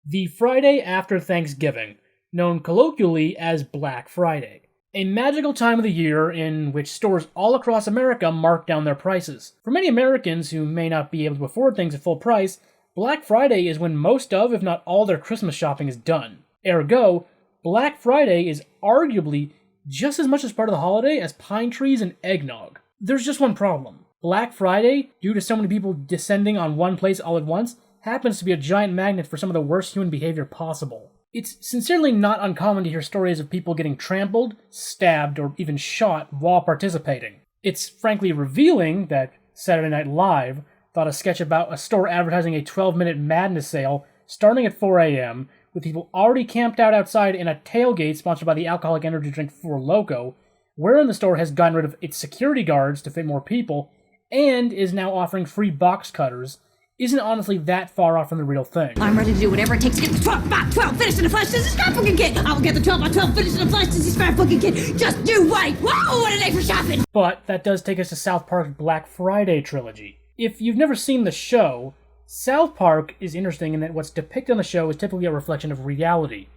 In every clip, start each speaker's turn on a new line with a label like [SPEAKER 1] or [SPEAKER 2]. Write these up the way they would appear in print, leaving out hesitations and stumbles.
[SPEAKER 1] The Friday after Thanksgiving, known colloquially as Black Friday. A magical time of the year in which stores all across America mark down their prices. For many Americans who may not be able to afford things at full price, Black Friday is when most of, if not all, their Christmas shopping is done. Ergo, Black Friday is arguably just as much as part of the holiday as pine trees and eggnog. There's just one problem. Black Friday, due to so many people descending on one place all at once, happens to be a giant magnet for some of the worst human behavior possible. It's sincerely not uncommon to hear stories of people getting trampled, stabbed, or even shot while participating. It's frankly revealing that Saturday Night Live thought a sketch about a store advertising a 12-minute madness sale starting at 4 a.m., with people already camped out outside in a tailgate sponsored by the alcoholic energy drink Four Loko, wherein the store has gotten rid of its security guards to fit more people, and is now offering free box cutters, isn't honestly that far off from the real thing.
[SPEAKER 2] I'm ready to do whatever it takes to get the 12 by 12 finished in the flesh since scrap fucking kid. I will get the 12 by 12 finished in the flesh since scrap fucking kid. Just do right. Whoa, what a day for shopping!
[SPEAKER 1] But that does take us to South Park's Black Friday trilogy. If you've never seen the show, South Park is interesting in that what's depicted on the show is typically a reflection of reality,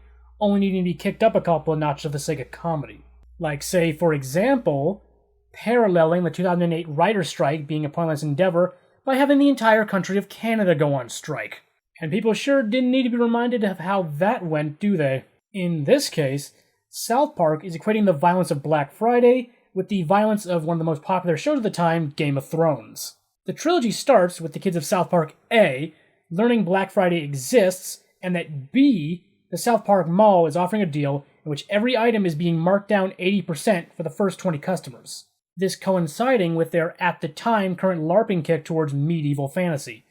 [SPEAKER 1] only needing to be kicked up a couple of notches for the sake of comedy. Like, say, for example, paralleling the 2008 writer's strike being a pointless endeavor by having the entire country of Canada go on strike. And people sure didn't need to be reminded of how that went, do they? In this case, South Park is equating the violence of Black Friday with the violence of one of the most popular shows of the time, Game of Thrones. The trilogy starts with the kids of South Park A learning Black Friday exists, and that B, the South Park Mall, is offering a deal in which every item is being marked down 80% for the first 20 customers. This coinciding with their, at the time, current LARPing kick towards medieval fantasy.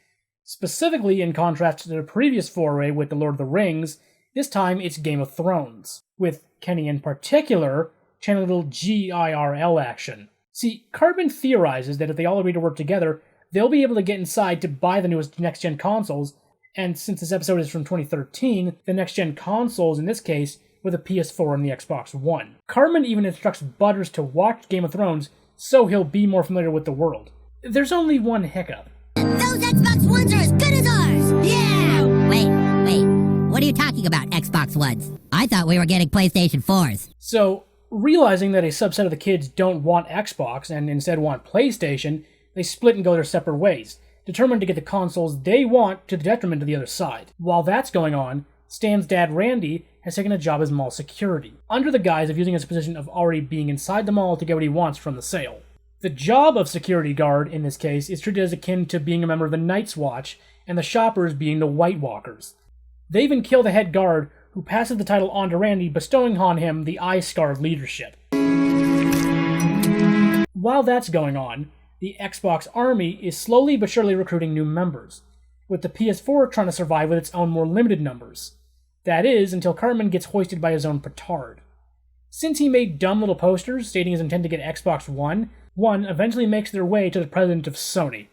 [SPEAKER 1] Specifically, in contrast to their previous foray with The Lord of the Rings, this time it's Game of Thrones, with Kenny in particular channeling a little GIRL action. See, Cartman theorizes that if they all agree to work together, they'll be able to get inside to buy the newest next-gen consoles, and since this episode is from 2013, the next-gen consoles in this case were the PS4 and the Xbox One. Cartman even instructs Butters to watch Game of Thrones so he'll be more familiar with the world. There's only one hiccup.
[SPEAKER 3] Those Xbox Ones are as good as ours! Yeah!
[SPEAKER 4] Wait. What are you talking about, Xbox Ones? I thought we were getting PlayStation 4s.
[SPEAKER 1] So, realizing that a subset of the kids don't want Xbox and instead want PlayStation, they split and go their separate ways, determined to get the consoles they want to the detriment of the other side. While that's going on, Stan's dad, Randy, has taken a job as mall security, under the guise of using his position of already being inside the mall to get what he wants from the sale. The job of security guard, in this case, is treated as akin to being a member of the Night's Watch, and the shoppers being the White Walkers. They even kill the head guard, who passes the title on to Randy, bestowing on him the Eye-Scar leadership. While that's going on, the Xbox Army is slowly but surely recruiting new members, with the PS4 trying to survive with its own more limited numbers. That is, until Cartman gets hoisted by his own petard. Since he made dumb little posters stating his intent to get Xbox One eventually makes their way to the president of Sony.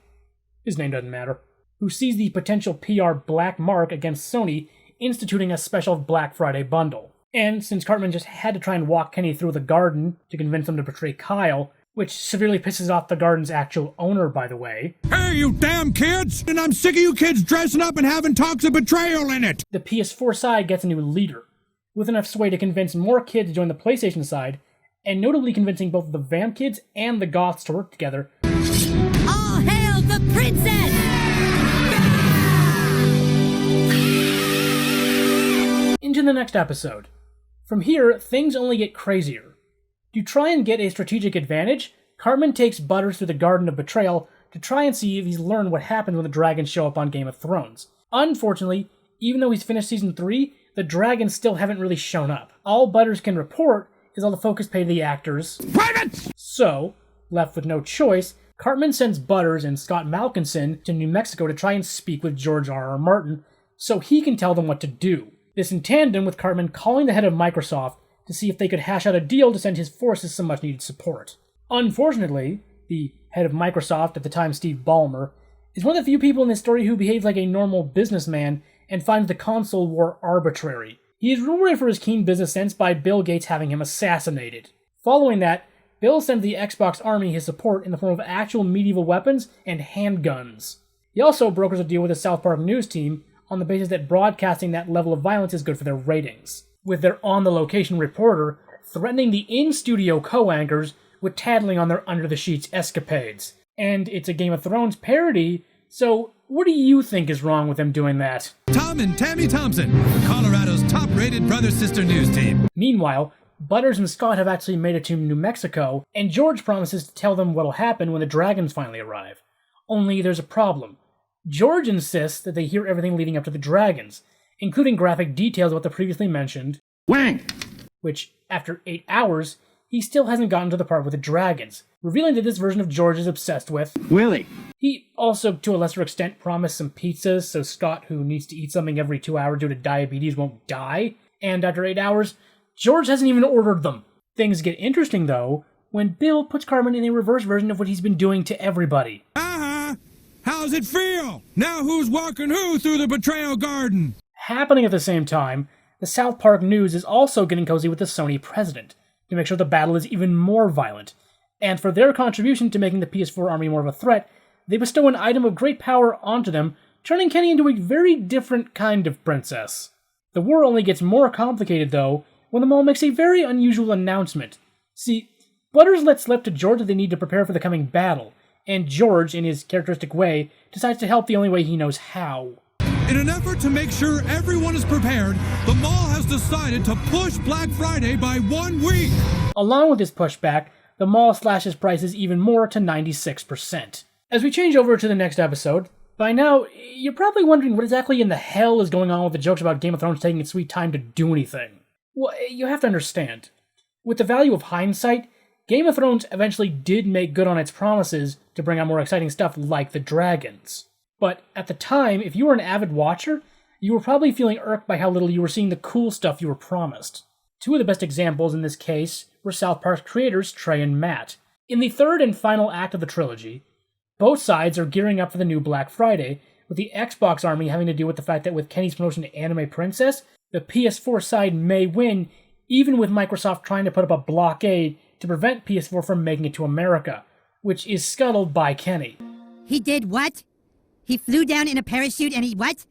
[SPEAKER 1] His name doesn't matter. Who sees the potential PR black mark against Sony instituting a special Black Friday bundle. And since Cartman just had to try and walk Kenny through the garden to convince him to betray Kyle, which severely pisses off the garden's actual owner, by the way.
[SPEAKER 5] Hey, you damn kids! And I'm sick of you kids dressing up and having talks of betrayal in it!
[SPEAKER 1] The PS4 side gets a new leader, with enough sway to convince more kids to join the PlayStation side, and notably convincing both the Vamp kids and the Goths to work together.
[SPEAKER 3] All hail the princess!
[SPEAKER 1] Into the next episode. From here, things only get crazier. To try and get a strategic advantage, Cartman takes Butters through the Garden of Betrayal to try and see if he's learned what happens when the dragons show up on Game of Thrones. Unfortunately, even though he's finished Season 3, the dragons still haven't really shown up. All Butters can report is all the focus paid to the actors.
[SPEAKER 5] Private!
[SPEAKER 1] So, left with no choice, Cartman sends Butters and Scott Malkinson to New Mexico to try and speak with George R.R. Martin so he can tell them what to do. This in tandem with Cartman calling the head of Microsoft to see if they could hash out a deal to send his forces some much-needed support. Unfortunately, the head of Microsoft, at the time Steve Ballmer, is one of the few people in this story who behaves like a normal businessman and finds the console war arbitrary. He is rewarded for his keen business sense by Bill Gates having him assassinated. Following that, Bill sends the Xbox Army his support in the form of actual medieval weapons and handguns. He also brokers a deal with the South Park news team, on the basis that broadcasting that level of violence is good for their ratings, with their on-the-location reporter threatening the in-studio co-anchors with tattling on their under-the-sheets escapades. And it's a Game of Thrones parody, so what do you think is wrong with them doing that?
[SPEAKER 5] Tom and Tammy Thompson, Colorado's top-rated brother-sister news team.
[SPEAKER 1] Meanwhile, Butters and Scott have actually made it to New Mexico, and George promises to tell them what'll happen when the dragons finally arrive. Only there's a problem. George insists that they hear everything leading up to the dragons, including graphic details about the previously mentioned
[SPEAKER 5] Wang!
[SPEAKER 1] Which, after 8 hours, he still hasn't gotten to the part with the dragons, revealing that this version of George is obsessed with
[SPEAKER 5] Willie.
[SPEAKER 1] He also, to a lesser extent, promised some pizzas so Scott, who needs to eat something every 2 hours due to diabetes, won't die. And after 8 hours, George hasn't even ordered them. Things get interesting, though, when Bill puts Carmen in a reverse version of what he's been doing to everybody.
[SPEAKER 5] How's it feel? Now who's walking who through the betrayal garden?
[SPEAKER 1] Happening at the same time, the South Park News is also getting cozy with the Sony president, to make sure the battle is even more violent. And for their contribution to making the PS4 army more of a threat, they bestow an item of great power onto them, turning Kenny into a very different kind of princess. The war only gets more complicated, though, when the mall makes a very unusual announcement. See, Butters lets slip to George that they need to prepare for the coming battle, and George, in his characteristic way, decides to help the only way he knows how.
[SPEAKER 5] In an effort to make sure everyone is prepared, the mall has decided to push Black Friday by 1 week.
[SPEAKER 1] Along with this pushback, the mall slashes prices even more to 96%. As we change over to the next episode, by now, you're probably wondering what exactly in the hell is going on with the jokes about Game of Thrones taking its sweet time to do anything. Well, you have to understand. With the value of hindsight, Game of Thrones eventually did make good on its promises to bring out more exciting stuff like the dragons. But at the time, if you were an avid watcher, you were probably feeling irked by how little you were seeing the cool stuff you were promised. Two of the best examples in this case were South Park's creators Trey and Matt. In the third and final act of the trilogy, both sides are gearing up for the new Black Friday, with the Xbox army having to deal with the fact that with Kenny's promotion to Anime Princess, the PS4 side may win, even with Microsoft trying to put up a blockade to prevent PS4 from making it to America, which is scuttled by Kenny.
[SPEAKER 4] He did what? He flew down in a parachute and he what?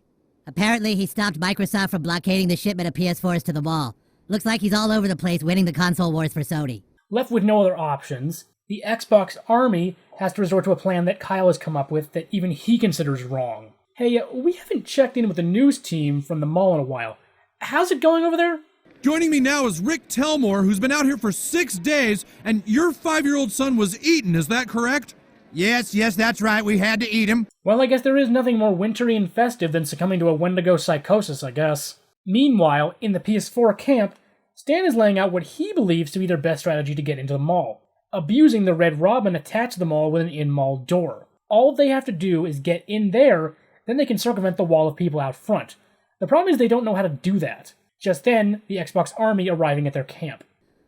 [SPEAKER 4] Apparently he stopped Microsoft from blockading the shipment of PS4s to the mall. Looks like he's all over the place winning the console wars for Sony.
[SPEAKER 1] Left with no other options, the Xbox army has to resort to a plan that Kyle has come up with that even he considers wrong. Hey, we haven't checked in with the news team from the mall in a while. How's it going over there?
[SPEAKER 5] Joining me now is Rick Telmore, who's been out here for 6 days, and your 5-year-old son was eaten, is that correct?
[SPEAKER 6] Yes, that's right. We had to eat him.
[SPEAKER 1] Well, I guess there is nothing more wintry and festive than succumbing to a Wendigo psychosis, I guess. Meanwhile, in the PS4 camp, Stan is laying out what he believes to be their best strategy to get into the mall, abusing the Red Robin attached to the mall with an in-mall door. All they have to do is get in there, then they can circumvent the wall of people out front. The problem is they don't know how to do that. Just then, the Xbox army arriving at their camp.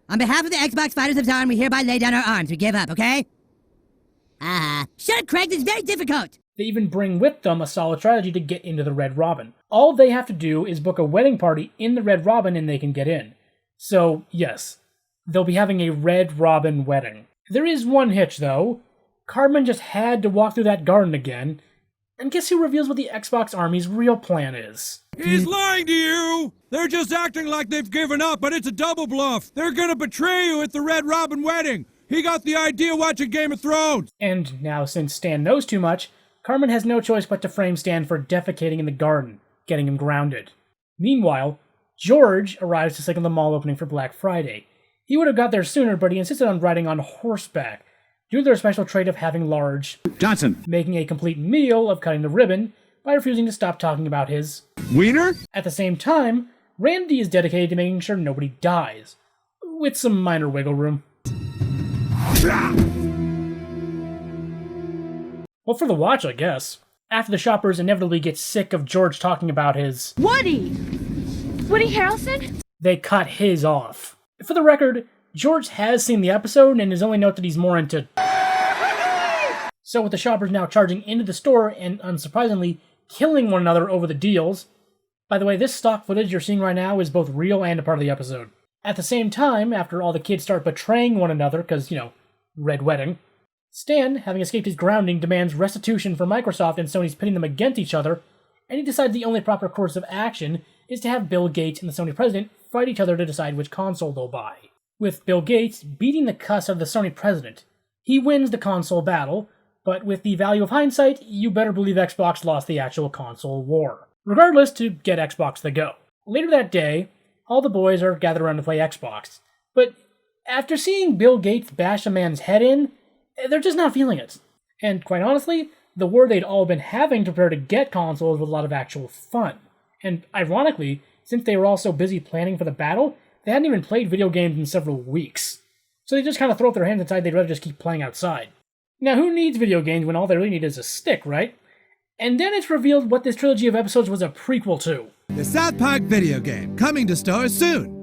[SPEAKER 4] On behalf of the Xbox Fighters of Dawn, we hereby lay down our arms. We give up, okay? Shut it, Craig, this is very difficult!
[SPEAKER 1] They even bring with them a solid strategy to get into the Red Robin. All they have to do is book a wedding party in the Red Robin and they can get in. So, yes, they'll be having a Red Robin wedding. There is one hitch, though. Cartman just had to walk through that garden again, and guess who reveals what the Xbox Army's real plan is?
[SPEAKER 5] He's lying to you! They're just acting like they've given up, but it's a double bluff. They're gonna betray you at the Red Robin wedding. He got the idea watching Game of Thrones.
[SPEAKER 1] And now, since Stan knows too much, Cartman has no choice but to frame Stan for defecating in the garden, getting him grounded. Meanwhile, George arrives to signal the mall opening for Black Friday. He would have got there sooner, but he insisted on riding on horseback, due to their special trait of having large
[SPEAKER 6] Johnson.
[SPEAKER 1] Making a complete meal of cutting the ribbon by refusing to stop talking about his
[SPEAKER 6] Wiener?
[SPEAKER 1] At the same time, Randy is dedicated to making sure nobody dies, with some minor wiggle room. Well, for the watch, I guess. After the shoppers inevitably get sick of George talking about his
[SPEAKER 2] Woody Harrelson?
[SPEAKER 1] they cut his off. For the record, George has seen the episode and has only noted that he's more into So with the shoppers now charging into the store and, unsurprisingly, killing one another over the deals. By the way, this stock footage you're seeing right now is both real and a part of the episode. At the same time, after all the kids start betraying one another, because, Red Wedding, Stan, having escaped his grounding, demands restitution for Microsoft and Sony's pitting them against each other, and he decides the only proper course of action is to have Bill Gates and the Sony president fight each other to decide which console they'll buy. With Bill Gates beating the cuss of the Sony president, he wins the console battle, but with the value of hindsight, you better believe Xbox lost the actual console war. Regardless, to get Xbox the go. Later that day, all the boys are gathered around to play Xbox, but after seeing Bill Gates bash a man's head in, they're just not feeling it. And quite honestly, the war they'd all been having to prepare to get consoles was a lot of actual fun. And ironically, since they were all so busy planning for the battle, they hadn't even played video games in several weeks. So they just kind of throw up their hands and decide they'd rather just keep playing outside. Now, who needs video games when all they really need is a stick, right? And then it's revealed what this trilogy of episodes was a prequel to.
[SPEAKER 6] The South Park video game, coming to stores soon.